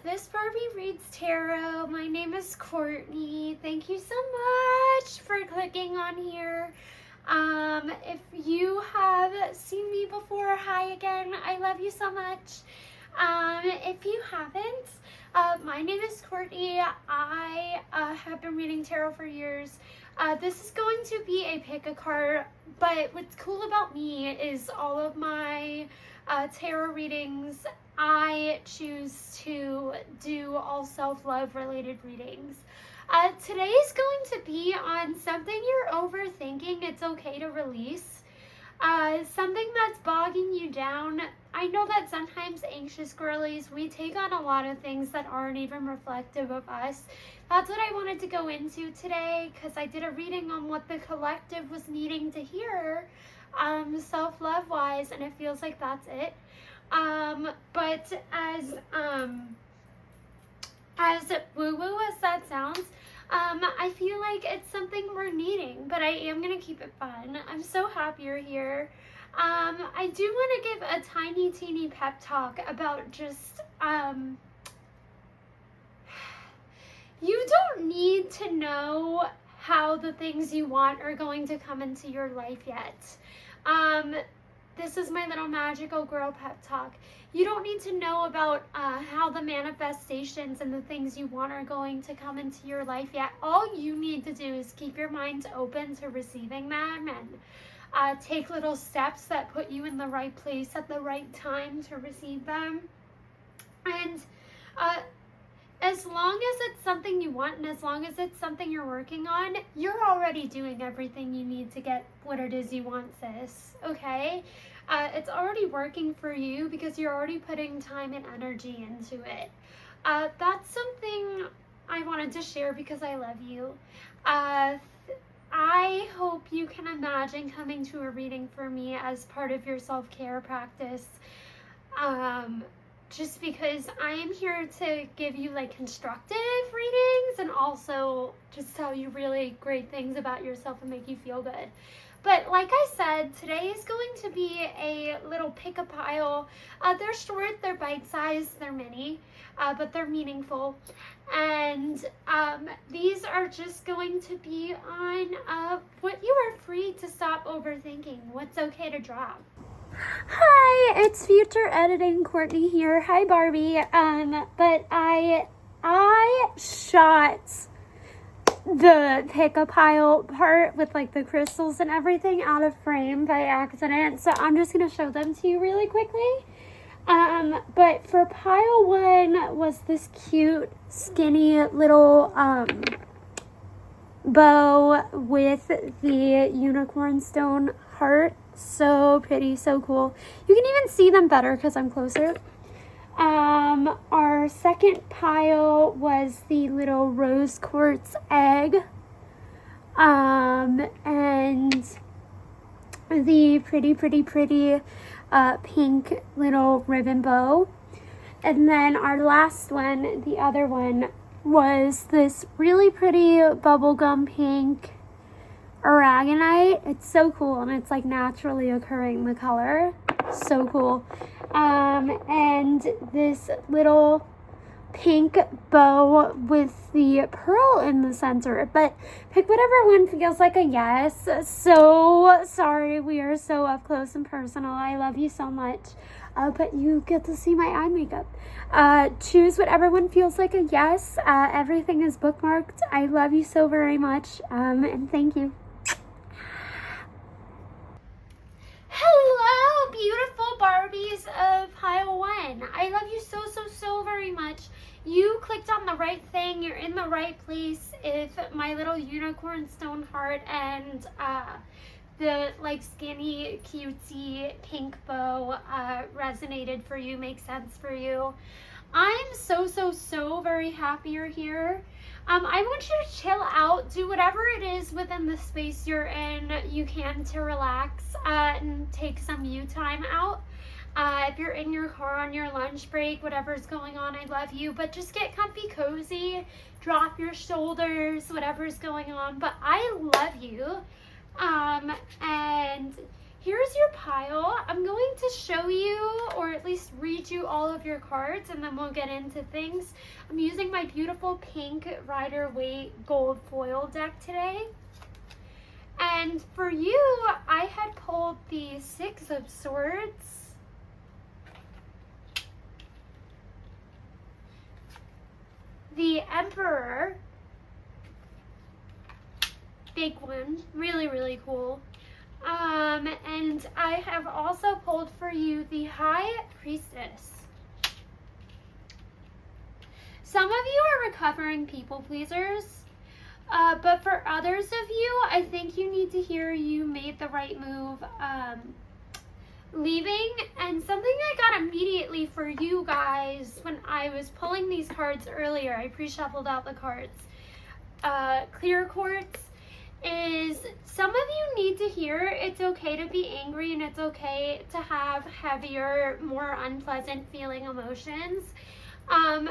This Barbie reads tarot. My name is Courtney. Thank you so much for clicking on here. If you have seen me before, hi again. I love you so much. If you haven't, my name is Courtney. I have been reading tarot for years. This is going to be a pick a card, but what's cool about me is all of my tarot readings, I choose to do all self-love related readings. Today is going to be on something you're overthinking. It's okay to release. Something that's bogging you down. I know that sometimes anxious girlies, we take on a lot of things that aren't even reflective of us. That's what I wanted to go into today, because I did a reading on what the collective was needing to hear, self-love wise, and it feels like that's it. But as woo-woo as that sounds, I feel like it's something we're needing, but I am going to keep it fun. I'm so happy you're here. I do want to give a tiny, teeny pep talk about just, you don't need to know how the things you want are going to come into your life yet. This is my little magical girl pep talk. You don't need to know about how the manifestations and the things you want are going to come into your life yet. All you need to do is keep your mind open to receiving them and take little steps that put you in the right place at the right time to receive them. And as long as it's something you want and as long as it's something you're working on, you're already doing everything you need to get what it is you want, sis. Okay? It's already working for you because you're already putting time and energy into it. That's something I wanted to share because I love you. I hope you can imagine coming to a reading for me as part of your self-care practice. Just because I am here to give you like constructive readings and also just tell you really great things about yourself and make you feel good. But like I said, today is going to be a little pick-a-pile. They're short, they're bite-sized, they're mini, but they're meaningful. And these are just going to be on what you are free to stop overthinking, what's okay to drop. Hi, it's future editing Courtney here. Hi, Barbie. But I shot the pick-a-pile part with like the crystals and everything out of frame by accident, so I'm just gonna show them to you really quickly. But for pile one was this cute skinny little bow with the unicorn stone heart. So pretty, so cool. You can even see them better because I'm closer. Our second pile was the little rose quartz egg, and the pretty pink little ribbon bow. And then our last one, the other one, was this really pretty bubblegum pink aragonite. It's so cool, and it's like naturally occurring, the color. So cool. And this little pink bow with the pearl in the center. But pick whatever one feels like a yes. So sorry, we are so up close and personal. I love you so much. But you get to see my eye makeup. Choose whatever one feels like a yes. Everything is bookmarked. I love you so very much. And thank you. Hello, beautiful Barbies of pile one. I love you so very much. You clicked on the right thing. You're in the right place. If my little unicorn stone heart and the like skinny cutesy pink bow resonated for you, makes sense for you, I'm so very happy you're here. I want you to chill out, do whatever it is within the space you're in you can to relax and take some you time out. If you're in your car on your lunch break, whatever's going on, I love you, but just get comfy, cozy, drop your shoulders, whatever's going on, but I love you. And here's your pile. I'm going to show you, or at least read you, all of your cards, and then we'll get into things. I'm using my beautiful pink Rider-Waite gold foil deck today. And for you, I had pulled the Six of Swords, the Emperor, big one, really, really cool. And I have also pulled for you the High Priestess. Some of you are recovering people pleasers, but for others of you, I think you need to hear you made the right move leaving. And something I got immediately for you guys when I was pulling these cards earlier, I pre-shuffled out the cards, clear quartz, is some of you need to hear it's okay to be angry and it's okay to have heavier, more unpleasant feeling emotions.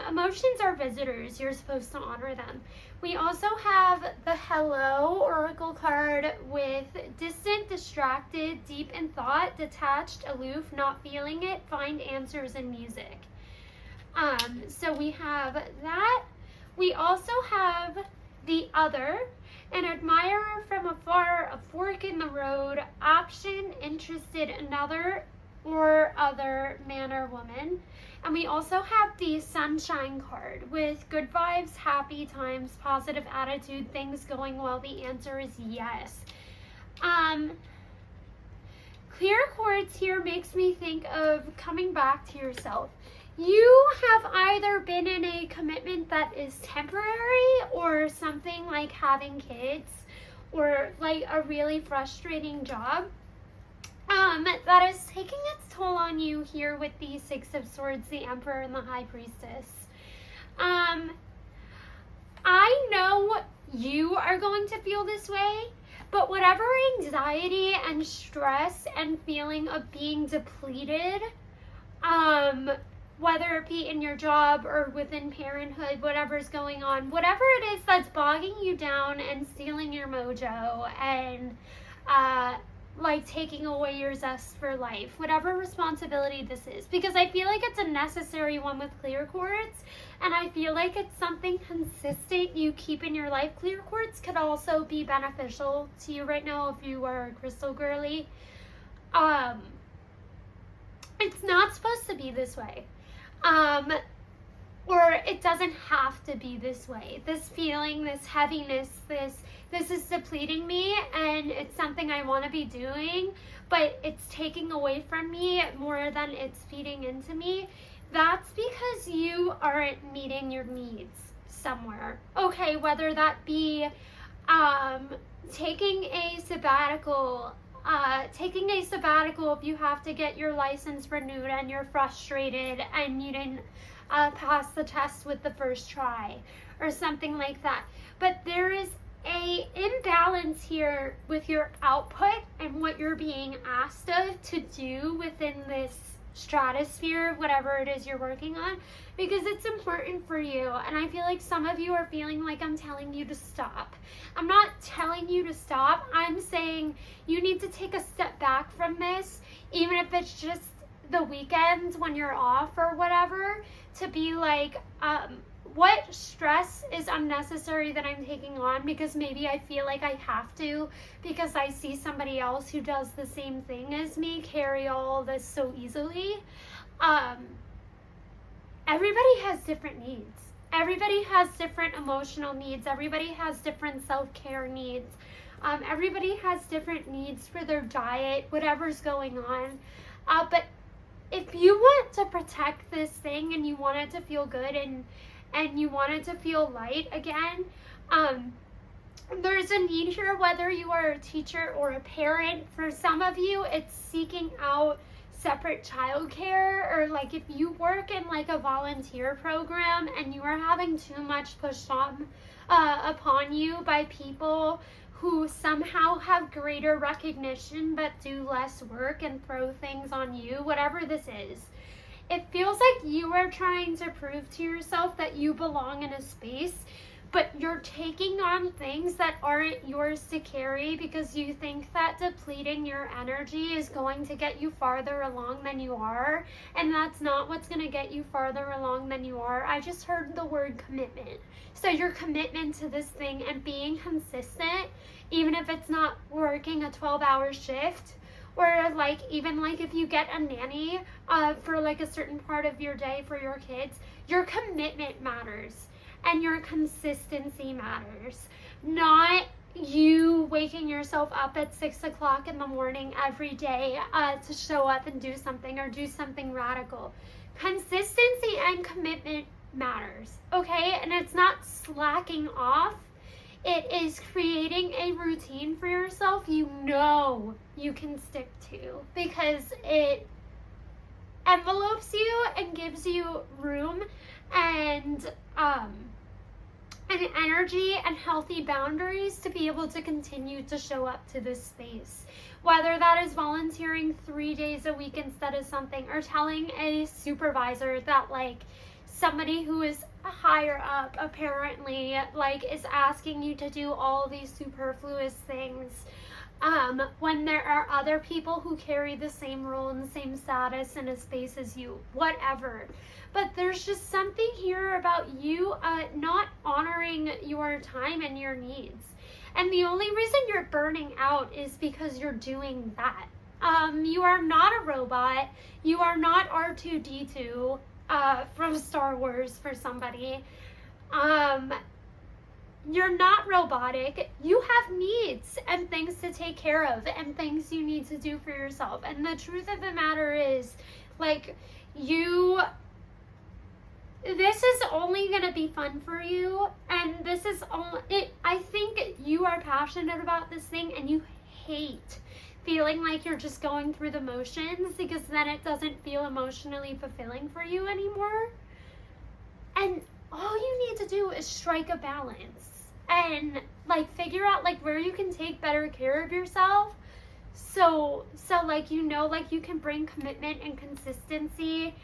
Emotions are visitors. You're supposed to honor them. We also have the Hello Oracle card with distant, distracted, deep in thought, detached, aloof, not feeling it, find answers in music. So we have that. We also have the Other, an admirer from afar, a fork in the road, option, interested, another or other man or woman. And we also have the Sunshine card with good vibes, happy times, positive attitude, things going well. The answer is yes. Clear quartz here makes me think of coming back to yourself. You have either been in a commitment that is temporary, or something like having kids, or like a really frustrating job that is taking its toll on you here with the Six of Swords, the Emperor, and the High Priestess. I know you are going to feel this way, but whatever anxiety and stress and feeling of being depleted, whether it be in your job or within parenthood, whatever's going on, whatever it is that's bogging you down and stealing your mojo and like taking away your zest for life, whatever responsibility this is, because I feel like it's a necessary one with clear quartz, and I feel like it's something consistent you keep in your life. Clear quartz could also be beneficial to you right now if you are a crystal girly. It's not supposed to be this way. Or it doesn't have to be this way. This feeling, this heaviness, this is depleting me, and it's something I want to be doing, but it's taking away from me more than it's feeding into me. That's because you aren't meeting your needs somewhere. Okay, whether that be taking a sabbatical if you have to get your license renewed and you're frustrated and you didn't pass the test with the first try, or something like that. But there is a imbalance here with your output and what you're being asked of to do within this stratosphere, whatever it is you're working on, because it's important for you. And I feel like some of you are feeling like I'm telling you to stop. I'm not telling you to stop. I'm saying you need to take a step back from this, even if it's just the weekends when you're off or whatever, to be like, what stress is unnecessary that I'm taking on because maybe I feel like I have to, because I see somebody else who does the same thing as me carry all this so easily. Everybody has different needs. Everybody has different emotional needs. Everybody has different self-care needs. Everybody has different needs for their diet, whatever's going on. But if you want to protect this thing and you want it to feel good and you want it to feel light again, there's a need here, whether you are a teacher or a parent. For some of you, it's seeking out separate childcare, or like if you work in like a volunteer program and you are having too much pushed on upon you by people who somehow have greater recognition but do less work and throw things on you, whatever this is. It feels like you are trying to prove to yourself that you belong in a space but you're taking on things that aren't yours to carry because you think that depleting your energy is going to get you farther along than you are, and that's not what's going to get you farther along than you are. I just heard the word commitment. So your commitment to this thing and being consistent, even if it's not working a 12-hour shift, or like even like if you get a nanny for like a certain part of your day for your kids, your commitment matters. And your consistency matters, not you waking yourself up at 6 o'clock in the morning every day to show up and do something or do something radical. Consistency and commitment matters, okay? And it's not slacking off. It is creating a routine for yourself you know you can stick to, because it envelopes you and gives you room and energy and healthy boundaries to be able to continue to show up to this space. Whether that is volunteering 3 days a week instead of something, or telling a supervisor that like somebody who is higher up apparently like is asking you to do all these superfluous things, when there are other people who carry the same role and the same status in a space as you, whatever. But there's just something here about you not honoring your time and your needs. And the only reason you're burning out is because you're doing that. You are not a robot. You are not R2-D2 from Star Wars for somebody. You're not robotic. You have needs and things to take care of and things you need to do for yourself. And the truth of the matter is, like, this is only going to be fun for you. And this is only, I think you are passionate about this thing and you hate feeling like you're just going through the motions, because then it doesn't feel emotionally fulfilling for you anymore. And all you need to do is strike a balance and like figure out like where you can take better care of yourself. So like, you know, like you can bring commitment and consistency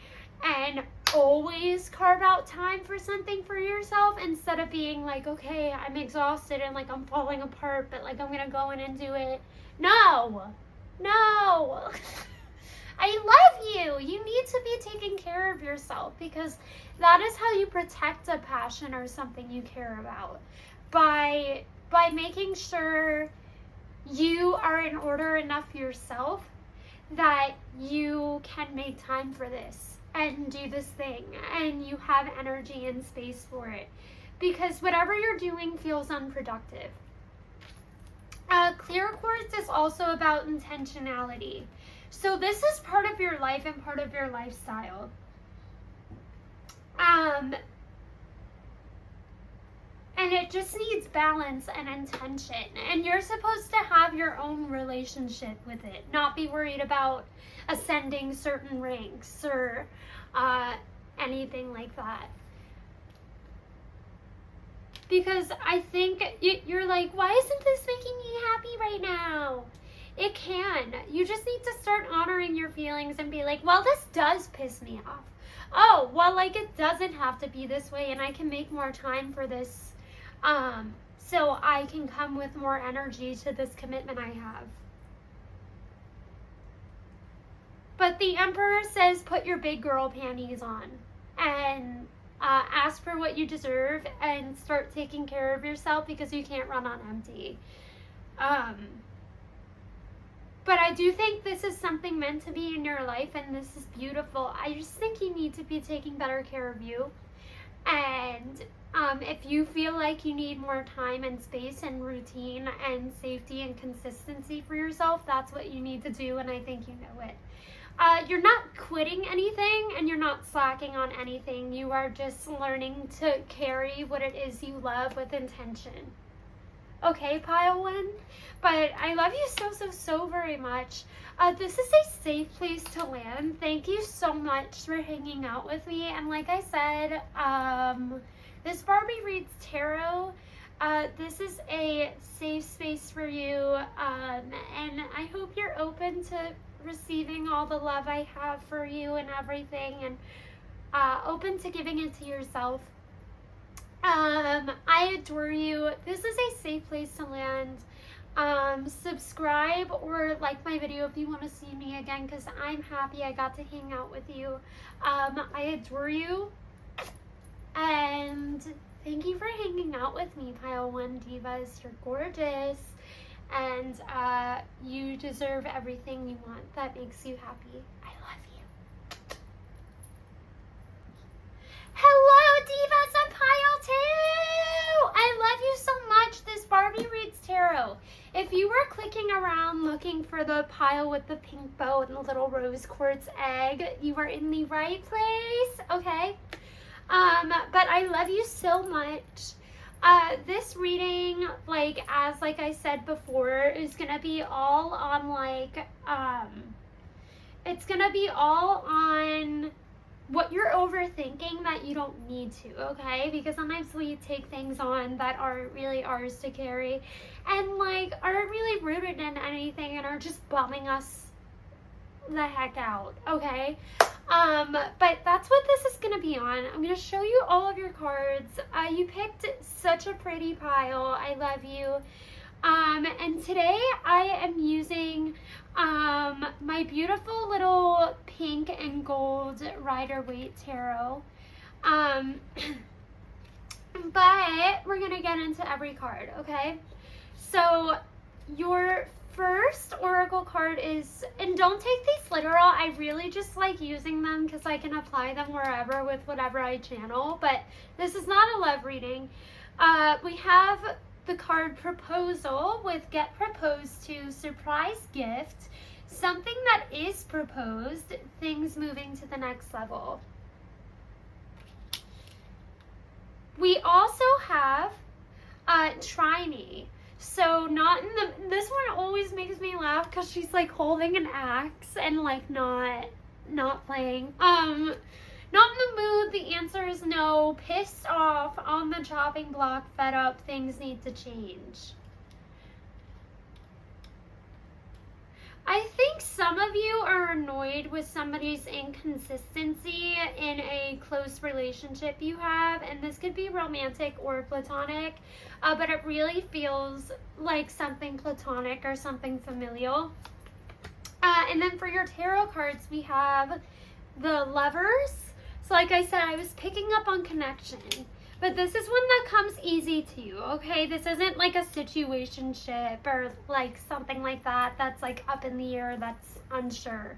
and always carve out time for something for yourself, instead of being like, okay, I'm exhausted and like I'm falling apart, but like I'm gonna go in and do it. No. I love you. You need to be taking care of yourself, because that is how you protect a passion or something you care about. By making sure you are in order enough yourself that you can make time for this and do this thing, and you have energy and space for it, because whatever you're doing feels unproductive. Clear quartz is also about intentionality. So this is part of your life and part of your lifestyle. And it just needs balance and intention. And you're supposed to have your own relationship with it, not be worried about ascending certain ranks or anything like that. Because I think you're like, why isn't this making me happy right now? It can. You just need to start honoring your feelings and be like, well, this does piss me off. Oh, well, like, it doesn't have to be this way, and I can make more time for this, so I can come with more energy to this commitment I have. But the Emperor says, put your big girl panties on and ask for what you deserve and start taking care of yourself, because you can't run on empty. But I do think this is something meant to be in your life, and this is beautiful. I just think you need to be taking better care of you. And if you feel like you need more time and space and routine and safety and consistency for yourself, that's what you need to do, and I think you know it. You're not quitting anything and you're not slacking on anything. You are just learning to carry what it is you love with intention. Okay, pile one? But I love you so very much. This is a safe place to land. Thank you so much for hanging out with me. And like I said, this Barbie Reads Tarot. This is a safe space for you. And I hope you're open to receiving all the love I have for you and everything, and open to giving it to yourself. I adore you. This is a safe place to land. Subscribe or like my video if you want to see me again, because I'm happy I got to hang out with you. I adore you. And thank you for hanging out with me, Pile 1 Divas. You're gorgeous. And you deserve everything you want that makes you happy. I love you. Hello, Divas of Pile 2! I love you so much. This Barbie reads tarot. If you were clicking around looking for the pile with the pink bow and the little rose quartz egg, you are in the right place, okay? But I love you so much. This reading, like I said before, is gonna be all on it's gonna be all on what you're overthinking that you don't need to, okay? Because sometimes we take things on that aren't really ours to carry and like aren't really rooted in anything and are just bumming us the heck out, okay? But that's what this is gonna be on. I'm gonna show you all of your cards. You picked such a pretty pile. I love you. And today I am using my beautiful little pink and gold Rider-Waite tarot. But we're gonna get into every card, okay? So your first oracle card is, and don't take these literal, I really just like using them because I can apply them wherever with whatever I channel, but this is not a love reading. We have the card proposal with get proposed to, surprise gift, something that is proposed, things moving to the next level. We also have try me. So not in the, this one always makes me laugh because she's like holding an axe and like not playing. Not in the mood, the answer is no, pissed off, on the chopping block, fed up, things need to change. I think some of you are annoyed with somebody's inconsistency in a close relationship you have, and this could be romantic or platonic, but it really feels like something platonic or something familial. And then for your tarot cards, we have the Lovers. So like I said, I was picking up on connection, but this is one that comes easy to you, okay? This isn't like a situationship or like something like that that's like up in the air, that's unsure.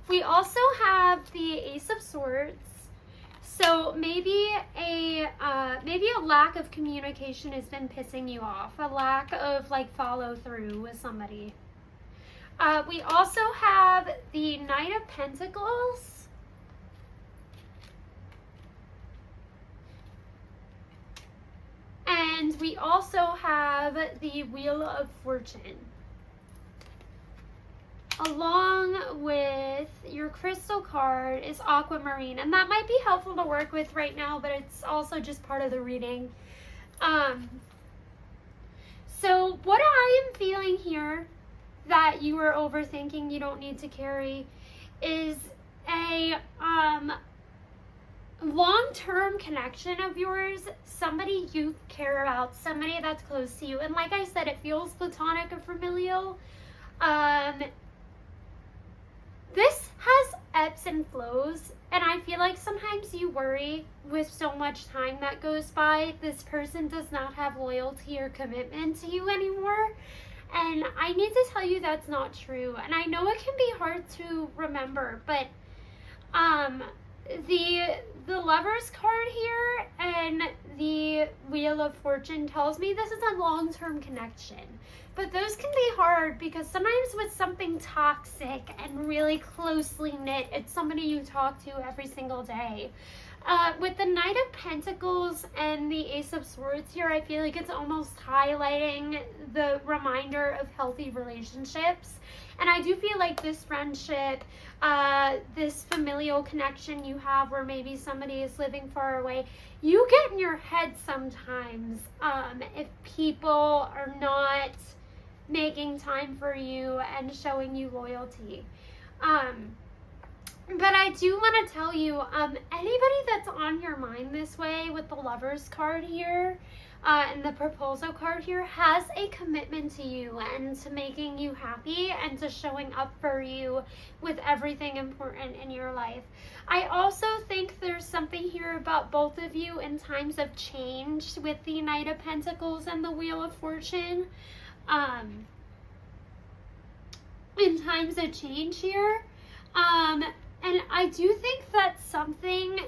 We also have the Ace of Swords. So maybe a lack of communication has been pissing you off, a lack of like follow through with somebody. We also have the Knight of Pentacles. And we also have the Wheel of Fortune. Along with your crystal card is Aquamarine, and that might be helpful to work with right now, but it's also just part of the reading. So what I am feeling here that you are overthinking, you don't need to carry, is a long-term connection of yours, somebody you care about, somebody that's close to you. And like I said, it feels platonic or familial. This has ebbs and flows, and I feel like sometimes you worry with so much time that goes by, this person does not have loyalty or commitment to you anymore. And I need to tell you that's not true. And I know it can be hard to remember, but the Lovers card here and the Wheel of Fortune tells me this is a long-term connection. But those can be hard because sometimes with something toxic and really closely knit, it's somebody you talk to every single day. With the Knight of Pentacles and the Ace of Swords here, I feel like it's almost highlighting the reminder of healthy relationships. And I do feel like this friendship, this familial connection you have where maybe somebody is living far away, you get in your head sometimes if people are not making time for you and showing you loyalty. But I do want to tell you, anybody that's on your mind this way with the Lovers card here and the Proposal card here has a commitment to you and to making you happy and to showing up for you with everything important in your life. I also think there's something here about both of you in times of change with the Knight of Pentacles and the Wheel of Fortune. In times of change here. And I do think that's something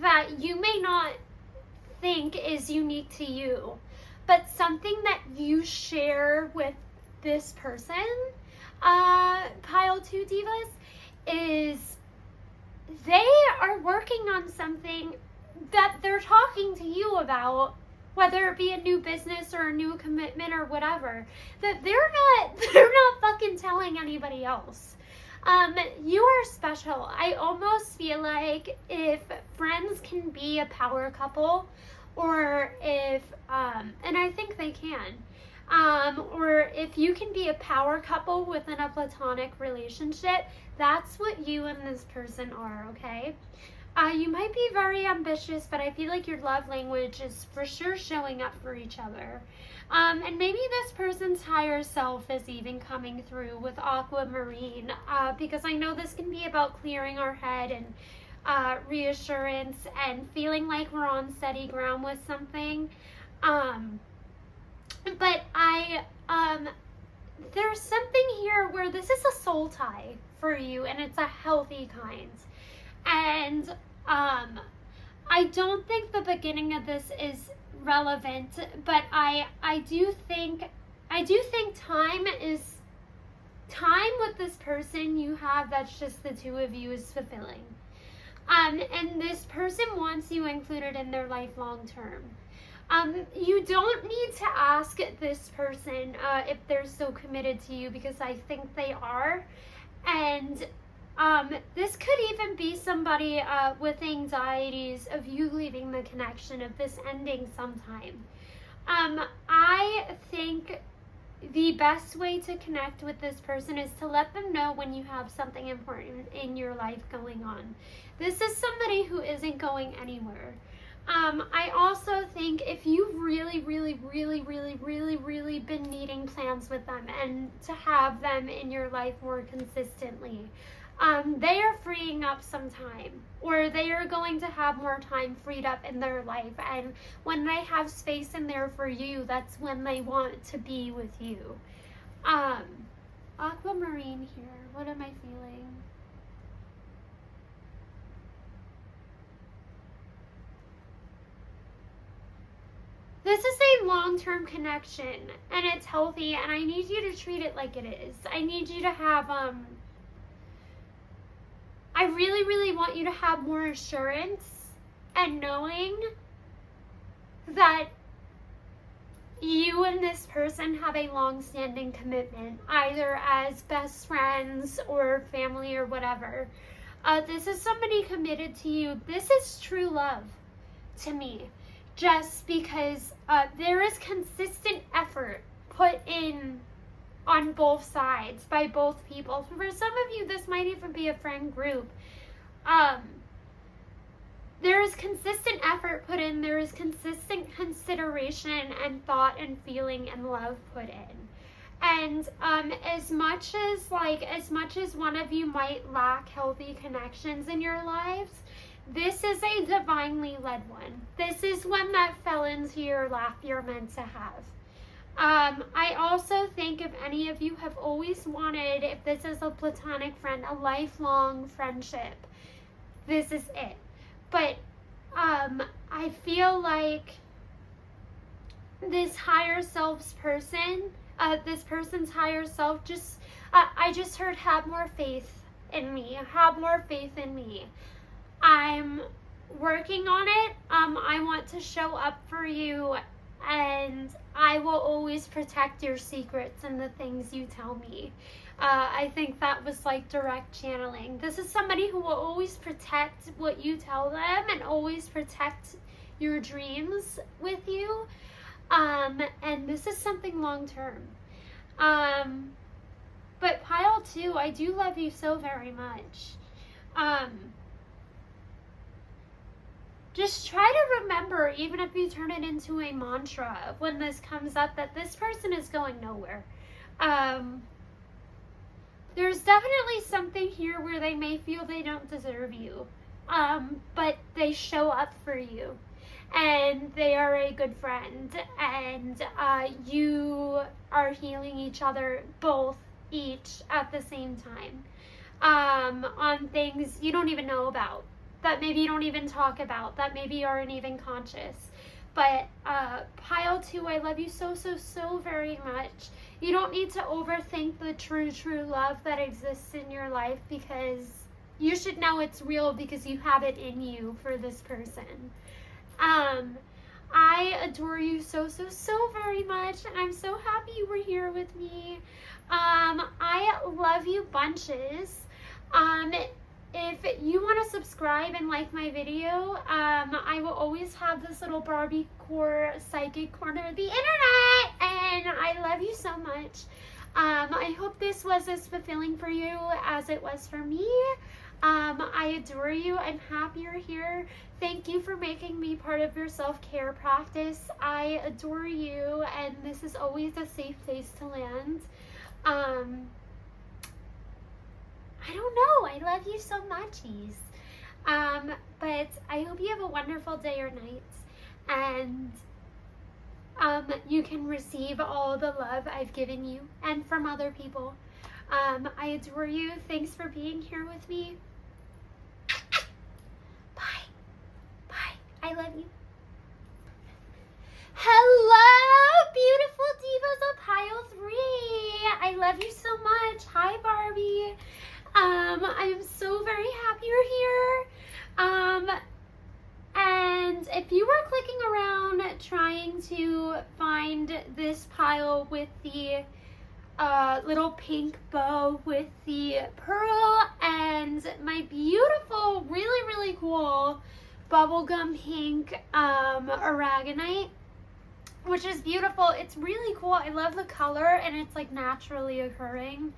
that you may not think is unique to you, but something that you share with this person, Pile 2 Divas, is they are working on something that they're talking to you about, whether it be a new business or a new commitment or whatever, that they're not fucking telling anybody else. You are special. I almost feel like if friends can be a power couple, or if, and I think they can, or if you can be a power couple within a platonic relationship, that's what you and this person are, okay? You might be very ambitious, but I feel like your love language is for sure showing up for each other. And maybe this person's higher self is even coming through with aquamarine, because I know this can be about clearing our head and reassurance and feeling like we're on steady ground with something. But there's something here where this is a soul tie for you, and it's a healthy kind. And I don't think the beginning of this is relevant, but I do think time with this person you have that's just the two of you is fulfilling. And this person wants you included in their life long term. You don't need to ask this person if they're so committed to you, because I think they are. And this could even be somebody with anxieties of you leaving the connection, of this ending sometime. I think the best way to connect with this person is to let them know when you have something important in your life going on. This is somebody who isn't going anywhere. I also think if you've really been needing plans with them and to have them in your life more consistently, they are freeing up some time, or they are going to have more time freed up in their life, and when they have space in there for you, that's when they want to be with you. Aquamarine here, what am I feeling? This is a long-term connection, and it's healthy, and I need you to treat it like it is. I need you to have, I really want you to have more assurance and knowing that you and this person have a long-standing commitment, either as best friends or family or whatever. This is somebody committed to you. This is true love to me, just because there is consistent effort put in on both sides by both people. For some of you, this might even be a friend group. There is consistent effort put in. There is consistent consideration and thought and feeling and love put in. And as much as one of you might lack healthy connections in your lives, this is a divinely led one. This is one that fell into your lap you're meant to have. I also think if any of you have always wanted, if this is a platonic friend, a lifelong friendship, this is it. But I feel like this higher self's person, this person's higher self, I just heard, have more faith in me. Have more faith in me. I'm working on it. I want to show up for you, and I will always protect your secrets and the things you tell me. I think that was like direct channeling. This is somebody who will always protect what you tell them and always protect your dreams with you. And this is something long term. But Pile 2, I do love you so very much. Just try to remember, even if you turn it into a mantra when this comes up, that this person is going nowhere. There's definitely something here where they may feel they don't deserve you, but they show up for you, and they are a good friend, and you are healing each other, each at the same time, on things you don't even know about, that maybe you don't even talk about, that maybe you aren't even conscious. But pile 2, I love you so, so, so very much. You don't need to overthink the true, true love that exists in your life, because you should know it's real because you have it in you for this person. I adore you so, so, so very much, and I'm so happy you were here with me. I love you bunches. If you want to subscribe and like my video, I will always have this little Barbie core psychic corner of the internet, and I love you so much. I hope this was as fulfilling for you as it was for me. I adore you. I'm happy you're here. Thank you for making me part of your self-care practice. I adore you, and this is always a safe place to land. I don't know. I love you so muchies. But I hope you have a wonderful day or night, and you can receive all the love I've given you and from other people. I adore you. Thanks for being here with me. Bye. Bye. I love you. Hello, beautiful divas of pile 3. I love you so much. Hi, Barbie. I am so very happy you're here. And if you were clicking around trying to find this pile with the little pink bow with the pearl and my beautiful, really, really cool bubblegum pink aragonite, which is beautiful. It's really cool. I love the color, and it's like naturally occurring.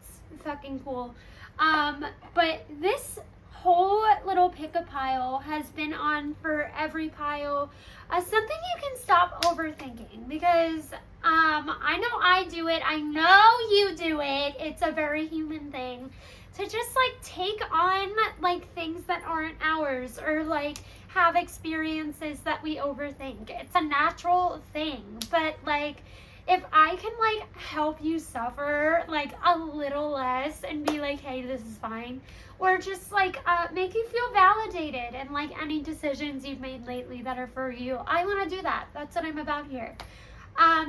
It's fucking cool. But this whole little pick-a pile has been on for every pile. Something you can stop overthinking, because I know I do it. I know you do it. It's a very human thing to just like take on like things that aren't ours, or like have experiences that we overthink. It's a natural thing, but like if I can like help you suffer like a little less and be like, hey, this is fine, or just like make you feel validated in like any decisions you've made lately that are for you, I want to do that. That's what I'm about here.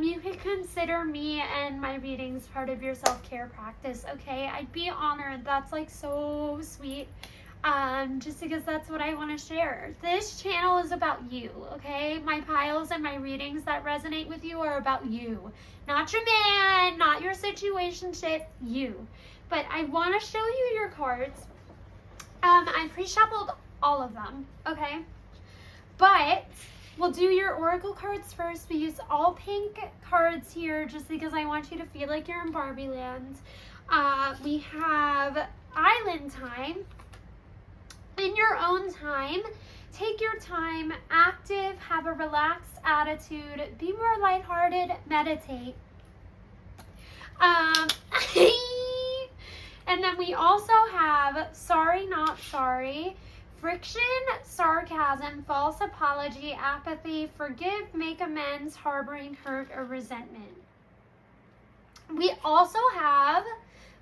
You can consider me and my readings part of your self-care practice, okay? I'd be honored. That's like so sweet. Just because that's what I want to share. This channel is about you, okay? My piles and my readings that resonate with you are about you. Not your man, not your situationship, you. But I want to show you your cards. I pre-shuffled all of them, okay? But we'll do your oracle cards first. We use all pink cards here just because I want you to feel like you're in Barbie land. We have Island Time. In your own time, take your time, active, have a relaxed attitude, be more lighthearted, meditate. And then we also have sorry, not sorry, friction, sarcasm, false apology, apathy, forgive, make amends, harboring hurt or resentment. We also have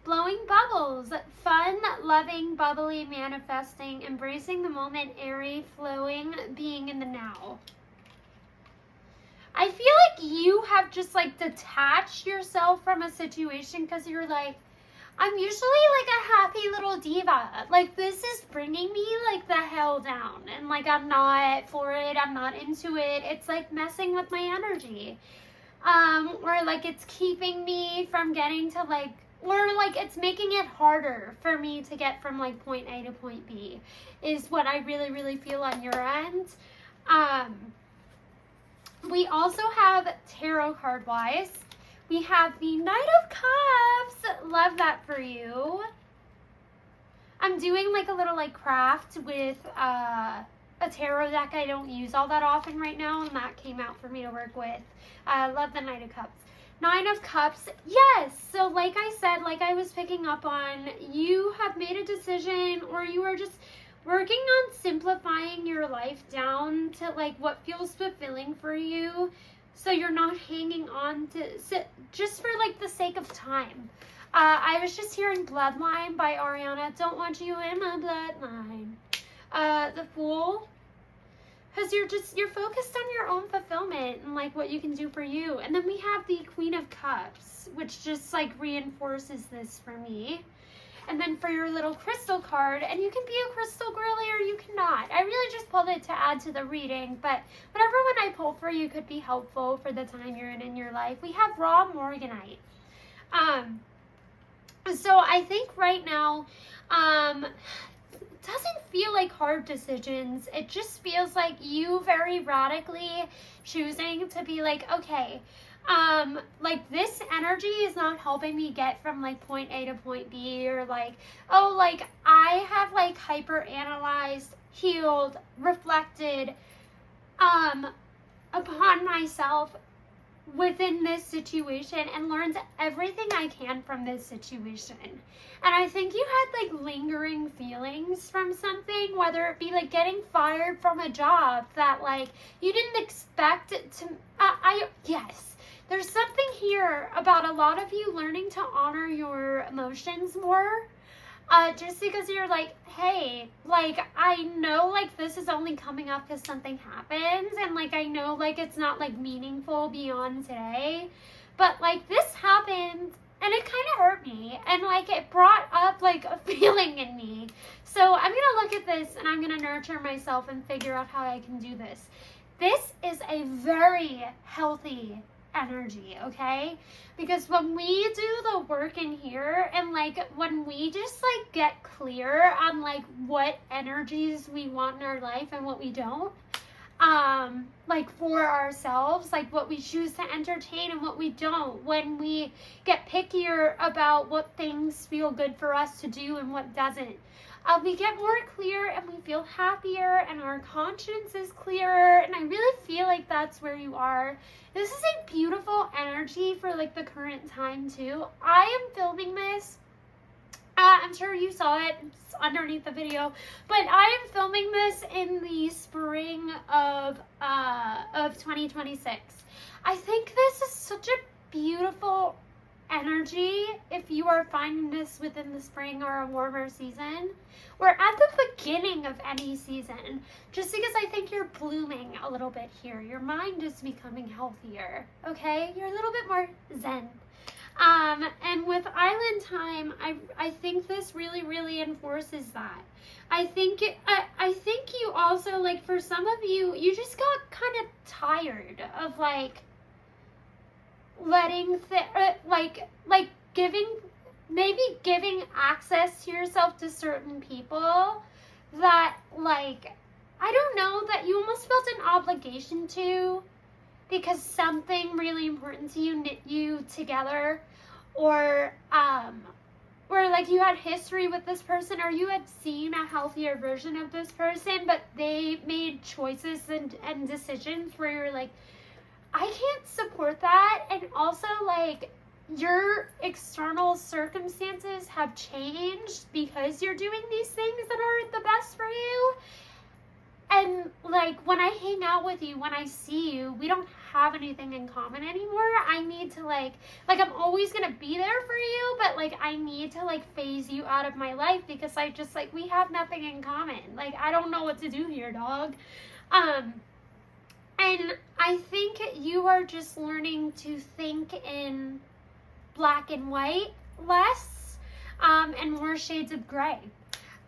blowing bubbles, fun, loving, bubbly, manifesting, embracing the moment, airy, flowing, being in the now. I feel like you have just like detached yourself from a situation because you're like, I'm usually like a happy little diva. Like this is bringing me like the hell down, and like I'm not for it, I'm not into it. It's like messing with my energy. Or like it's keeping me from getting to like, or like it's making it harder for me to get from like point A to point B, is what I really, really feel on your end. We also have tarot card wise. We have the Knight of Cups. Love that for you. I'm doing like a little like craft with a tarot deck I don't use all that often right now, and that came out for me to work with. I love the Knight of Cups. Nine of Cups, yes. So like I said, like I was picking up on, you have made a decision, or you are just working on simplifying your life down to like what feels fulfilling for you, so you're not hanging on to just for like the sake of time. I was just hearing Bloodline by Ariana. Don't want you in my bloodline. The Fool. Because you're focused on your own fulfillment and like what you can do for you. And then we have the Queen of Cups, which just like reinforces this for me. And then for your little crystal card, and you can be a crystal girly or you cannot. I really just pulled it to add to the reading, but whatever one I pull for you could be helpful for the time you're in your life. We have Raw Morganite. So I think right now, doesn't feel like hard decisions. It just feels like you very radically choosing to be like, okay, like this energy is not helping me get from like point A to point B, or like, oh, like I have like hyper analyzed, healed, reflected, upon myself within this situation and learned everything I can from this situation. And I think you had like lingering feelings from something, whether it be like getting fired from a job that like you didn't expect it to. Yes, there's something here about a lot of you learning to honor your emotions more. Just because you're like, hey, like, I know, like, this is only coming up because something happens, and, like, I know, like, it's not, like, meaningful beyond today, but, like, this happened, and it kind of hurt me, and, like, it brought up, like, a feeling in me. So I'm gonna look at this, and I'm gonna nurture myself and figure out how I can do this. This is a very healthy energy, okay? Because when we do the work in here, and like when we just like get clear on like what energies we want in our life and what we don't, like for ourselves, like what we choose to entertain and what we don't, when we get pickier about what things feel good for us to do and what doesn't, we get more clear and we feel happier and our conscience is clearer, and I really feel like that's where you are. This is a beautiful energy for like the current time too. I am filming this. I'm sure you saw it, it's underneath the video, but I am filming this in the spring of 2026. I think this is such a beautiful energy if you are finding this within the spring or a warmer season. We're at the beginning of any season, just because I think you're blooming a little bit here. Your mind is becoming healthier, okay? You're a little bit more zen. And with Island Time, I think this really, really enforces that. I think you also, like, for some of you, you just got kind of tired of, like, letting, giving access to yourself to certain people that, like, I don't know, that you almost felt an obligation to, because something really important to you knit you together, or like you had history with this person, or you had seen a healthier version of this person, but they made choices and decisions where you're like, I can't support that. And also, like, your external circumstances have changed because you're doing these things that aren't the best for you. And, like, when I hang out with you, when I see you, we don't have anything in common anymore. I need to, like, I'm always going to be there for you, but, like, I need to, like, phase you out of my life because I just, like, we have nothing in common. Like, I don't know what to do here, dog. And I think you are just learning to think in black and white less, and more shades of gray.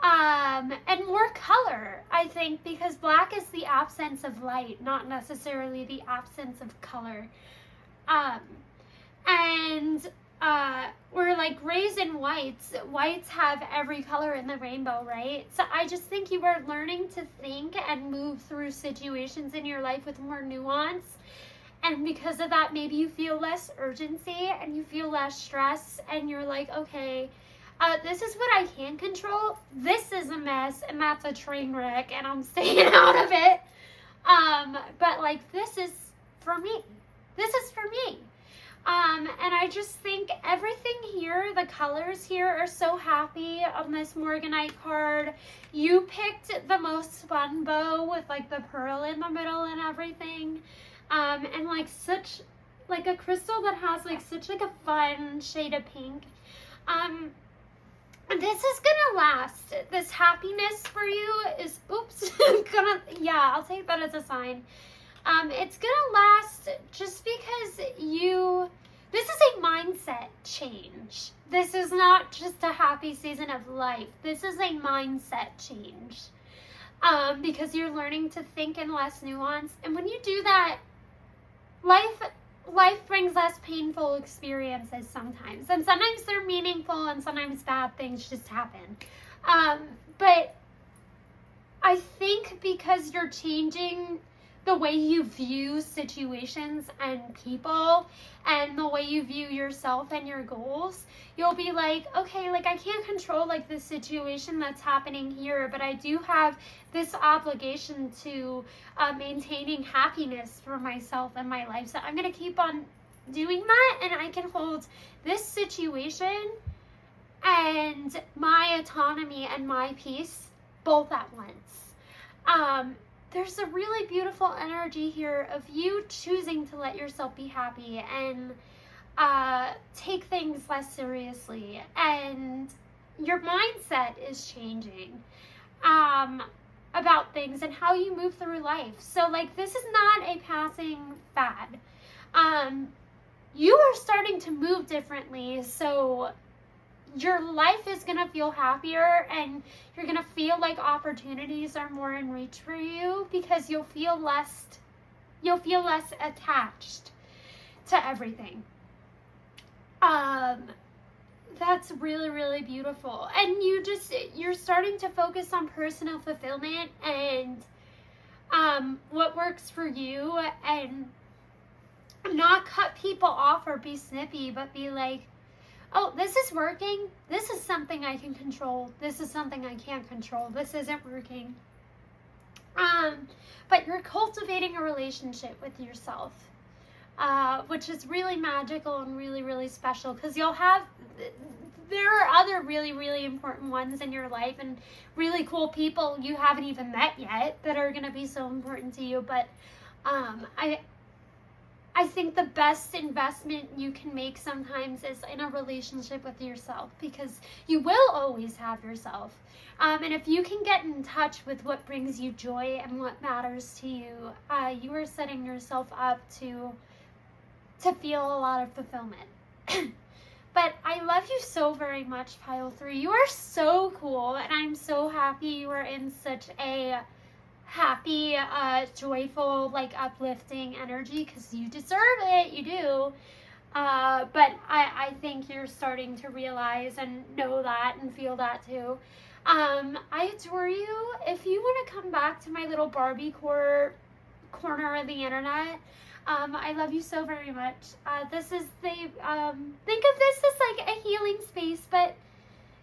And more color, I think, because black is the absence of light, not necessarily the absence of color. We're like grays and whites. Whites have every color in the rainbow, right? So I just think you are learning to think and move through situations in your life with more nuance. And because of that, maybe you feel less urgency and you feel less stress, and you're like, okay, This is what I can control. This is a mess, and that's a train wreck, and I'm staying out of it. But like, this is for me. This is for me. And I just think everything here, the colors here are so happy on this Morganite card. You picked the most fun bow with like the pearl in the middle and everything. And like such, like a crystal that has like such like a fun shade of pink. This is gonna last. This happiness for you is, oops, yeah, I'll take that as a sign. It's gonna last just because this is a mindset change. This is not just a happy season of life. This is a mindset change. Because you're learning to think in less nuance. And when you do that, life brings less painful experiences sometimes. And sometimes they're meaningful and sometimes bad things just happen. But I think because you're changing the way you view situations and people and the way you view yourself and your goals, you'll be like, okay, like I can't control like this situation that's happening here, but I do have this obligation to maintaining happiness for myself and my life. So I'm going to keep on doing that, and I can hold this situation and my autonomy and my peace both at once. There's a really beautiful energy here of you choosing to let yourself be happy and take things less seriously, and your mindset is changing about things and how you move through life. So like, this is not a passing fad. You are starting to move differently, so your life is going to feel happier, and you're going to feel like opportunities are more in reach for you because you'll feel less attached to everything. That's really, really beautiful. And you're starting to focus on personal fulfillment and what works for you, and not cut people off or be snippy, but be like, oh, this is working. This is something I can control. This is something I can't control. This isn't working. But you're cultivating a relationship with yourself, which is really magical and really, really special, because there are other really, really important ones in your life and really cool people you haven't even met yet that are going to be so important to you. But I think the best investment you can make sometimes is in a relationship with yourself, because you will always have yourself. And if you can get in touch with what brings you joy and what matters to you, you are setting yourself up to feel a lot of fulfillment. But I love you so very much, Pile 3. You are so cool, and I'm so happy you are in such a happy, joyful, like uplifting energy, because you deserve it. You do. But I think you're starting to realize and know that and feel that too. I adore you. If you want to come back to my little Barbie corner of the internet, I love you so very much. This is think of this as like a healing space, but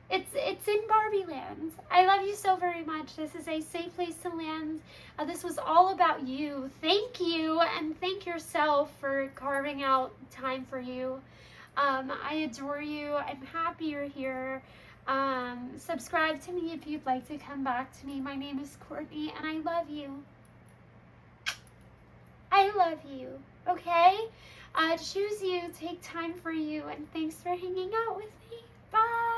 it's in Barbie land. I love you so very much. This is a safe place to land. This was all about you. Thank you, and thank yourself for carving out time for you. I adore you. I'm happy you're here. Subscribe to me if you'd like to come back to me. My name is Courtney, and I love you. I love you. Okay? Choose you. Take time for you, and thanks for hanging out with me. Bye.